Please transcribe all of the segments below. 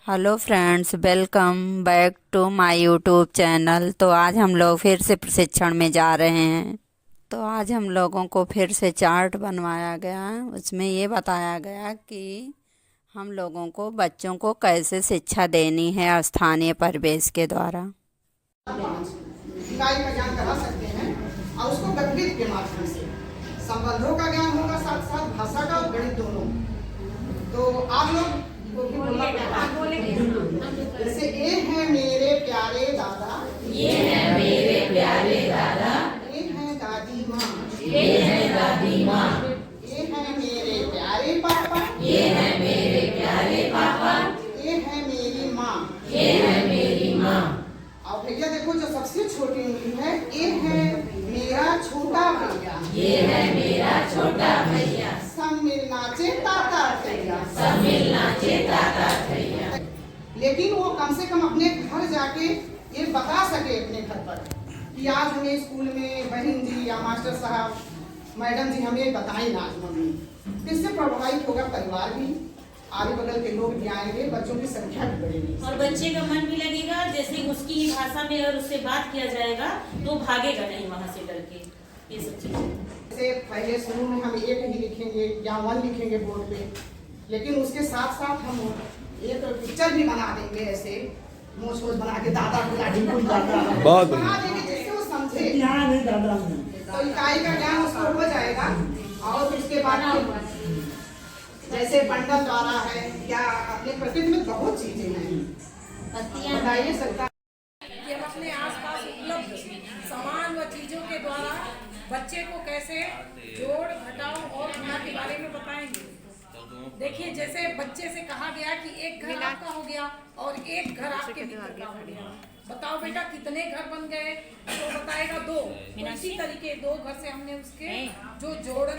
Hello friends, welcome back to my YouTube channel. तो आज हम लोग फिर से प्रशिक्षण में जा रहे हैं। तो आज हम लोगों को फिर से चार्ट बनवाया गया। उसमें ये बताया गया कि हम लोगों को बच्चों को कैसे शिक्षा देनी है स्थानीय परिवेश के द्वारा। इकाई का ज्ञान करा सकते हैं और उसको गतिविधि के माध्यम से संबंधों का ज्ञान होगा, साथ साथ भाषा का और गणित दोनों। तो आप लोग जैसे ये है मेरे प्यारे दादा, ये है मेरे प्यारे दादा, ये है दादी माँ, ये है दादी माँ, ये है मेरे प्यारे पापा, ये है मेरे प्यारे पापा, ये है मेरी माँ, ये है मेरी माँ। और भैया देखो जो सबसे छोटी उंगली है, ये है मेरा छोटा भैया, ये है मेरा छोटा भैया, सब मिल नाचे ताता भैया, सब मिल नाचे ताता भैया। लेकिन वो कम से कम अपने घर जाके ये बता सके अपने घर पर कि आज हमें स्कूल में बहन जी या मास्टर साहब मैडम जी हमें बताई ना आज मम्मी। इससे प्रभावित होगा परिवार भी, आगे बगल के लोग भी आएंगे, बच्चों की संख्या भी बढ़ेगी और बच्चे का मन भी लगेगा। जैसे उसकी भाषा में अगर उससे बात किया जाएगा तो भागेगा नहीं वहाँ से डर के। ये सब चीजें जैसे पहले शुरू में हम एक ही लिखेंगे या वन लिखेंगे बोर्ड पे, लेकिन उसके साथ साथ हम एक पिक्चर भी बना देंगे, ऐसे मोछ मोछ बना के दादा को लाठी बना देंगे जिससे वो समझे। तो इकाई का ज्ञान उसको हो जाएगा। और उसके बाद जैसे बंडल द्वारा है या अपने प्रकृति में बहुत चीजें हैं, बताइए सकता कि हम अपने आसपास उपलब्ध सामान व चीजों के द्वारा बच्चे को कैसे जोड़ घटाव और गुणा के बारे में बताएंगे। देखिए, जैसे बच्चे से कहा गया कि एक घर आपका हो गया और एक घर आपके मित्र का हो गया। बताओ बेटा कितने घर बन गए? तो बताएगा दो। तो इसी तरीके दो घर से हमने उसके जो जोड़ है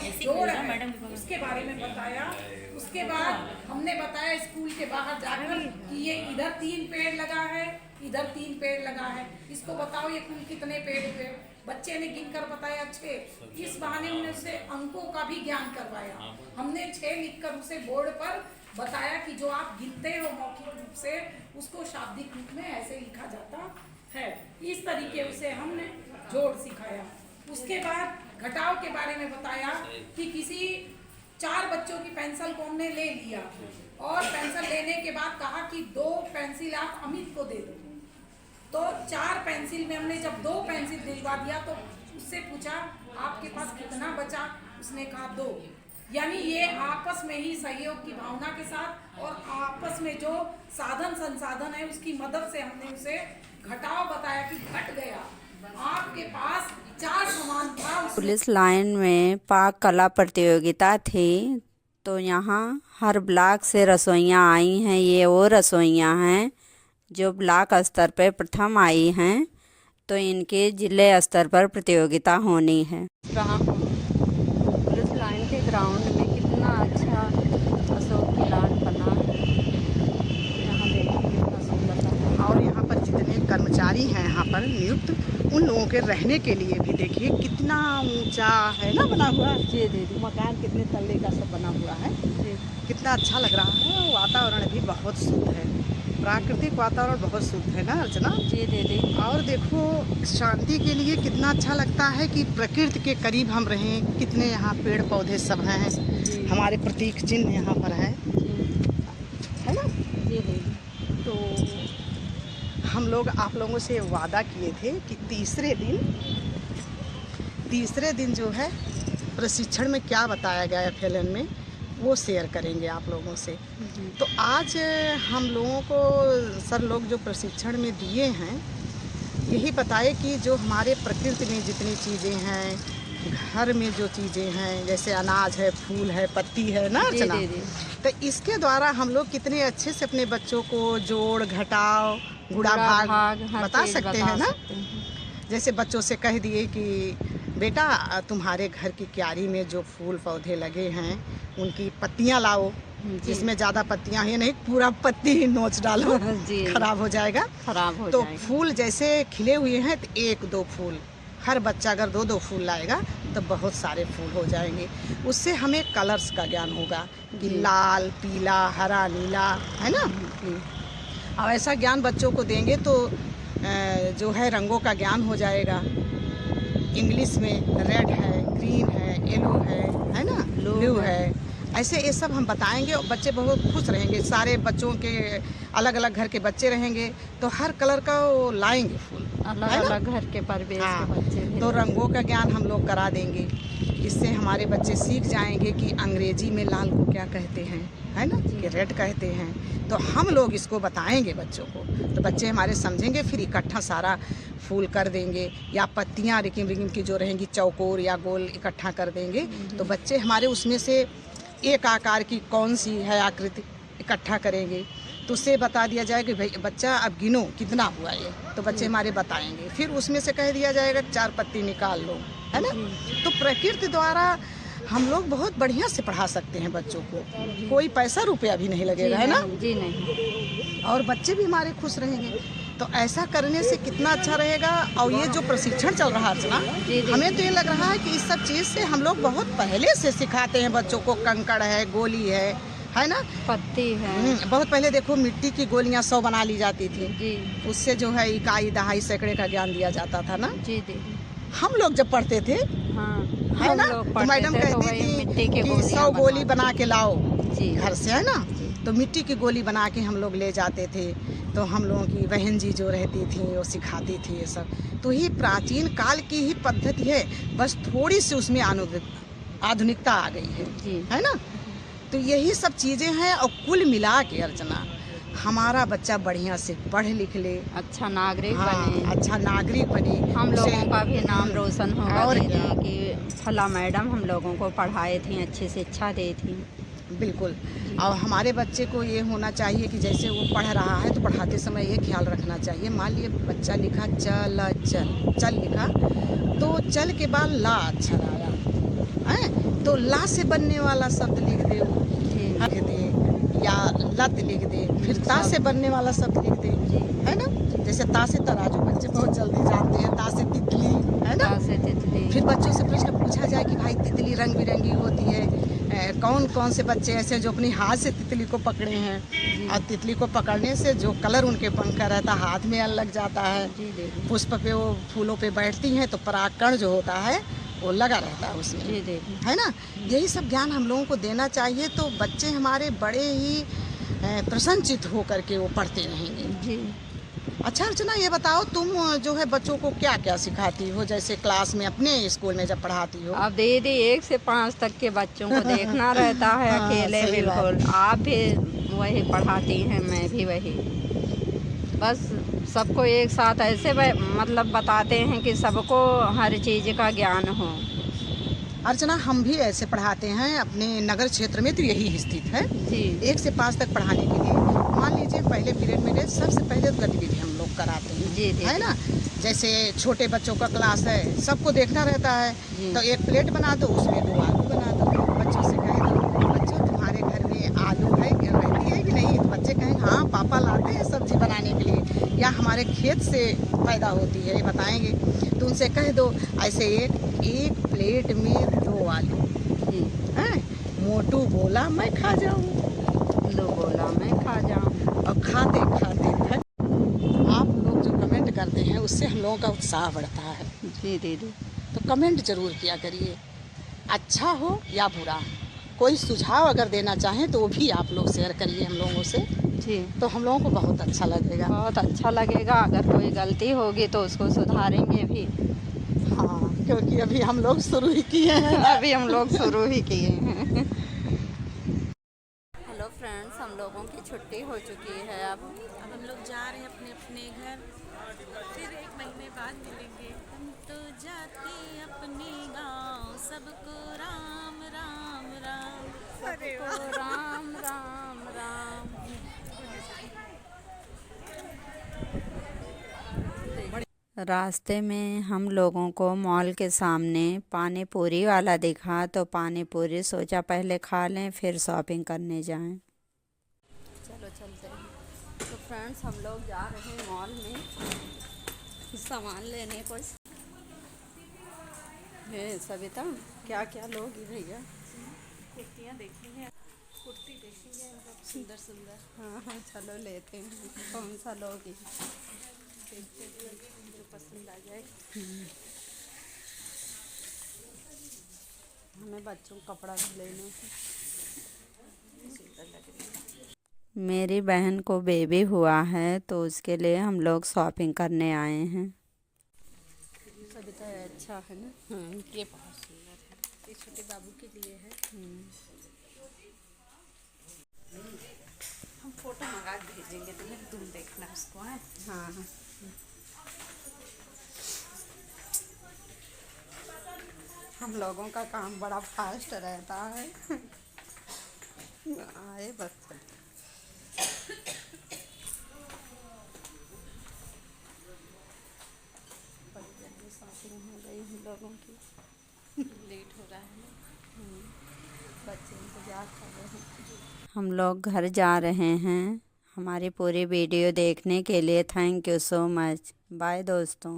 उसके बारे में बताया। उसके बाद हमने बताया स्कूल के बाहर जाकर कि ये इधर 3 पेड़ लगा है, इधर 3 पेड़ लगा है। इसको बताओ ये कुल कितने पेड़ हुए? बच्चे ने गिनकर बताया 6। इस बहाने हमने उसे अंकों का भी ज्ञान करवाया। हमने 6 लिखकर उसे बोर्ड पर बताया कि जो आप गिनते हो मौखिक रूप से उसको शाब्दिक रूप में ऐसे लिखा जाता है। इस तरीके उसे हमने जोड़ सिखाया। उसके बाद घटाव के बारे में बताया कि किसी 4 बच्चों की पेंसिल को हमने ले लिया और पेंसिल लेने के बाद कहा कि 2 पेंसिल आप अमित को दे दो। तो 4 पेंसिल में हमने जब 2 पेंसिल दिलवा दिया तो उससे पूछा आपके पास कितना बचा? उसने कहा 2। यानी ये आपस में ही सहयोग की भावना के साथ और आपस में जो साधन संसाधन है उसकी मदद से हमने उसे घटाव बताया कि घट गया। आपके पास 4 सामान था। पुलिस लाइन में पाक कला प्रतियोगिता थी। तो यहाँ हर ब्लॉक से रसोइयाँ आई हैं। ये वो रसोइयाँ हैं जो ब्लॉक स्तर पर प्रथम आई हैं। तो इनके जिले स्तर पर प्रतियोगिता होनी है। पुलिस लाइन के ग्राउंड में कितना अच्छा अशोक की लान बना है। यहाँ देखिए कितना सुंदर लगा। और यहाँ पर जितने कर्मचारी हैं यहाँ पर नियुक्त, उन लोगों के रहने के लिए भी देखिए कितना ऊंचा है ना बना हुआ। जी दीदी, मकान कितने तल्ले का सब बना हुआ है। कितना अच्छा लग रहा है। वातावरण भी बहुत शुद्ध है, प्राकृतिक वातावरण बहुत शुद्ध है ना अर्चना। जी दीदी। और देखो शांति के लिए कितना अच्छा लगता है कि प्रकृति के करीब हम रहें। कितने यहाँ पेड़ पौधे सब हैं, हमारे प्रतीक चिन्ह यहाँ पर है ना। जी दीदी। तो हम लोग आप लोगों से वादा किए थे कि तीसरे दिन जो है प्रशिक्षण में क्या बताया गया FLN में वो शेयर करेंगे आप लोगों से। तो आज हम लोगों को सर लोग जो प्रशिक्षण में दिए हैं यही बताए कि जो हमारे प्रकृति में जितनी चीज़ें हैं, घर में जो चीज़ें हैं, जैसे अनाज है, फूल है, पत्ती है ना अर्चना। तो इसके द्वारा हम लोग कितने अच्छे से अपने बच्चों को जोड़ घटाव गुणा भाग बता सकते हैं ना। जैसे बच्चों से कह दिए कि बेटा तुम्हारे घर की क्यारी में जो फूल पौधे लगे हैं उनकी पत्तियां लाओ, जिसमें ज़्यादा पत्तियां हैं नहीं, पूरा पत्ती ही नोच डालो खराब हो जाएगा। तो फूल जैसे खिले हुए हैं तो 1-2 फूल, हर बच्चा अगर 2-2 फूल लाएगा तो बहुत सारे फूल हो जाएंगे। उससे हमें कलर्स का ज्ञान होगा कि लाल, पीला, हरा, नीला, है ना। और ऐसा ज्ञान बच्चों को देंगे तो जो है रंगों का ज्ञान हो जाएगा। इंग्लिश में रेड है, ग्रीन है, येलो है ना, ब्लू है, ऐसे ये सब हम बताएंगे और बच्चे बहुत खुश रहेंगे। सारे बच्चों के अलग अलग घर के बच्चे रहेंगे तो हर कलर का वो लाएंगे फूल, अलग अलग घर के परिवेश के बच्चे भी। तो रंगों का ज्ञान हम लोग करा देंगे। इससे हमारे बच्चे सीख जाएंगे कि अंग्रेजी में लाल को क्या कहते हैं, है ना, कि रेड कहते हैं। तो हम लोग इसको बताएंगे बच्चों को, तो बच्चे हमारे समझेंगे। फिर इकट्ठा सारा फूल कर देंगे या पत्तियां रिकिम रिकिम की जो रहेंगी चौकोर या गोल इकट्ठा कर देंगे। तो बच्चे हमारे उसमें से एक आकार की कौन सी है आकृति इकट्ठा करेंगे, तो उससे बता दिया जाएगा कि भाई बच्चा अब गिनो कितना हुआ ये, तो बच्चे हमारे बताएंगे। फिर उसमें से कह दिया जाएगा 4 पत्ती निकाल लो, है ना। तो प्रकृति द्वारा हम लोग बहुत बढ़िया से पढ़ा सकते हैं बच्चों को, कोई पैसा रुपया भी नहीं लगेगा, है ना जी नहीं, और बच्चे भी हमारे खुश रहेंगे। तो ऐसा करने से कितना अच्छा रहेगा। और ये जो प्रशिक्षण चल रहा है अर्चना, हमें तो ये लग रहा है कि इस सब चीज़ से हम लोग बहुत पहले से सिखाते हैं बच्चों को। कंकड़ है, गोली है ना, पत्ती है। बहुत पहले देखो मिट्टी की गोलियां 100 बना ली जाती थी जी, उससे जो है इकाई दहाई सैकड़े का ज्ञान दिया जाता था ना। जी दीदी, हम लोग जब पढ़ते थे, हाँ, है ना, तो मैडम कहती थी कि 100 गोली बना के लाओ जी घर से, है ना। तो मिट्टी की गोली बना के हम लोग ले जाते थे। तो हम लोगों की बहन जी जो रहती थी वो सिखाती थी ये सब। तो ये प्राचीन काल की ही पद्धति है, बस थोड़ी सी उसमें आधुनिकता आ गई है ना। तो यही सब चीज़ें हैं। और कुल मिला के अर्चना हमारा बच्चा बढ़िया से पढ़ लिख ले, अच्छा नागरिक बने, अच्छा नागरिक बने, हम लोगों का भी नाम रोशन होगा और दीदी कि फला मैडम हम लोगों को पढ़ाए थी, अच्छी शिक्षा दी थी। बिल्कुल। और हमारे बच्चे को ये होना चाहिए कि जैसे वो पढ़ रहा है तो पढ़ाते समय ये ख्याल रखना चाहिए। मान लिया बच्चा लिखा चल चल लिखा, तो चल के बाद ला अक्षर आया है, तो ला से बनने वाला शब्द लिख दे, लिख दे, या लत लिख दे। फिर ता से बनने वाला शब्द लिख दे, है ना। जैसे ता से तराजू बच्चे बहुत जल्दी जानते हैं, ता से तितली, है ना। फिर बच्चों से प्रश्न पूछा जाए कि भाई तितली रंग बिरंगी होती है, कौन कौन से बच्चे ऐसे हैं जो अपनी हाथ से तितली को पकड़े हैं, और तितली को पकड़ने से जो कलर उनके पंख का रहता है हाथ में लग जाता है। पुष्प पे वो फूलों पे बैठती हैं तो परागकण जो होता है वो लगा रहता है उसमें, है ना। यही सब ज्ञान हम लोगों को देना चाहिए, तो बच्चे हमारे बड़े ही प्रसन्नचित हो करके वो पढ़ते रहेंगे जी। अच्छा अर्चना, ये बताओ तुम जो है बच्चों को क्या क्या सिखाती हो, जैसे क्लास में अपने स्कूल में जब पढ़ाती हो? अब दीदी 1 से 5 तक के बच्चों को देखना रहता है अकेले। बिल्कुल, आप भी वही पढ़ाती हैं, मैं भी वही, बस सबको एक साथ ऐसे मतलब बताते हैं कि सबको हर चीज़ का ज्ञान हो। अर्चना, हम भी ऐसे पढ़ाते हैं अपने नगर क्षेत्र में, तो यही स्थित है जी। 1 से 5 तक पढ़ाने के लिए मान लीजिए पहले पीरियड में सबसे पहले गतिविधि हम लोग कराते हैं जी, है ना। जैसे छोटे बच्चों का क्लास है, सबको देखना रहता है, तो एक प्लेट बना दो, उसमें 2 आलू बना दो। बच्चों से कह दो बच्चों तुम्हारे घर में आलू है रहती है कि नहीं, तो बच्चे कहें हाँ पापा लाते हैं सब्जी बनाने के लिए, या हमारे खेत से पैदा होती है, ये बताएंगे। तो उनसे कह दो ऐसे एक प्लेट में 2 आलू हैं। मोटू बोला मैं खा जाऊँ, लो बोला मैं खा जाऊँ, और खाते खाते थक। आप लोग जो कमेंट करते हैं उससे हम लोगों का उत्साह बढ़ता है जी दीदी। तो कमेंट जरूर किया करिए, अच्छा हो या बुरा। कोई सुझाव अगर देना चाहें तो वो भी आप लोग शेयर करिए हम लोगों से जी, तो हम लोगों को बहुत अच्छा लगेगा। बहुत अच्छा लगेगा। अगर कोई गलती होगी तो उसको सुधारेंगे भी। हाँ, क्योंकि अभी हम लोग शुरू ही किए हैं अभी हम लोग शुरू ही किए हैं। हेलो फ्रेंड्स, हम लोगों की छुट्टी हो चुकी है। अब हम लोग जा रहे हैं अपने अपने घर, फिर 1 महीने बाद मिलेंगे। हम तो जाते अपने गाँव, सबको राम राम राम, सबको राम राम राम। रास्ते में हम लोगों को मॉल के सामने पानी पूरी वाला दिखा, तो पानी पूरी सोचा पहले खा लें फिर शॉपिंग करने जाएं। चलो चलते हैं। तो फ्रेंड्स, हम लोग जा रहे हैं मॉल में सामान लेने। कुछ है सविता, क्या क्या लोगी भैया? कुर्तियाँ देखी हैं, कुर्ती देखेंगे मतलब सुंदर सुंदर। हाँ हाँ चलो लेते हैं। कौन सा लोगी? देखते हैं जो पसंद आ जाए। हमें बच्चों का कपड़ा भी लेना है। सुंदर लग रही है। मेरी बहन को बेबी हुआ है तो उसके लिए हम लोग शॉपिंग करने आए हैं। सभी तो अच्छा है ना। ये बहुत सुंदर है, ये छोटे बाबू के लिए है। हम फोटो मंगा के भेजेंगे तुम्हें, तुम देखना उसको। हाँ हाँ हाँ। हम लोगों का काम बड़ा फास्ट रहता है। आए बस। बड़ी जल्दी शॉपिंग हो गई हम लोगों की। लेट हो रहा है ना। बच्चे इंतजार कर रहे हैं। हम लोग घर जा रहे हैं। हमारी पूरी वीडियो देखने के लिए thank you so much. Bye दोस्तों।